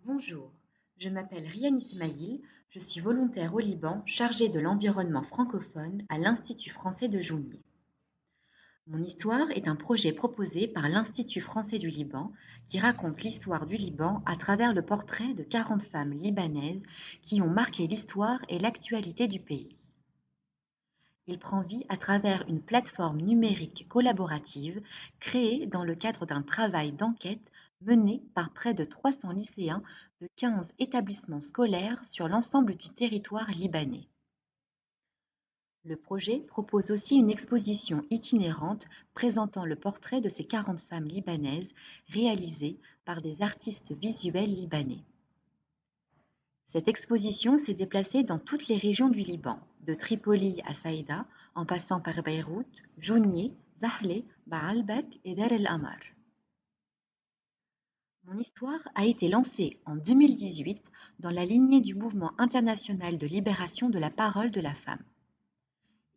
Bonjour, je m'appelle Rian Ismail, je suis volontaire au Liban chargée de l'environnement francophone à l'Institut français de Jounieh. Mon histoire est un projet proposé par l'Institut français du Liban qui raconte l'histoire du Liban à travers le portrait de 40 femmes libanaises qui ont marqué l'histoire et l'actualité du pays. Il prend vie à travers une plateforme numérique collaborative créée dans le cadre d'un travail d'enquête mené par près de 300 lycéens de 15 établissements scolaires sur l'ensemble du territoire libanais. Le projet propose aussi une exposition itinérante présentant le portrait de ces 40 femmes libanaises réalisée par des artistes visuels libanais. Cette exposition s'est déplacée dans toutes les régions du Liban, de Tripoli à Saïda, en passant par Beyrouth, Jounieh, Zahle, Baalbek et Dar el-Amar. Mon histoire a été lancée en 2018 dans la lignée du mouvement international de libération de la parole de la femme.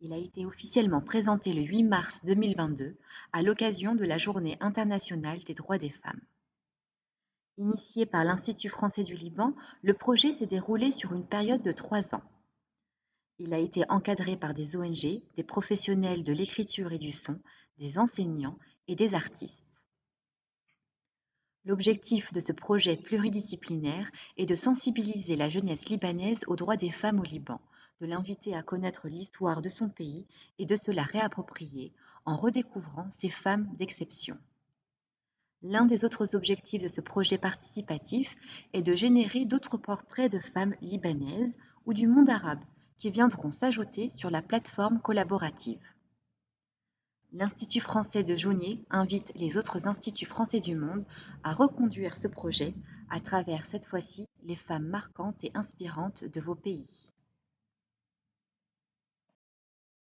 Il a été officiellement présenté le 8 mars 2022 à l'occasion de la Journée internationale des droits des femmes. Initié par l'Institut français du Liban, le projet s'est déroulé sur une période de 3 ans. Il a été encadré par des ONG, des professionnels de l'écriture et du son, des enseignants et des artistes. L'objectif de ce projet pluridisciplinaire est de sensibiliser la jeunesse libanaise aux droits des femmes au Liban, de l'inviter à connaître l'histoire de son pays et de se la réapproprier en redécouvrant ces femmes d'exception. L'un des autres objectifs de ce projet participatif est de générer d'autres portraits de femmes libanaises ou du monde arabe qui viendront s'ajouter sur la plateforme collaborative. L'Institut français de Jounieh invite les autres instituts français du monde à reconduire ce projet à travers cette fois-ci les femmes marquantes et inspirantes de vos pays.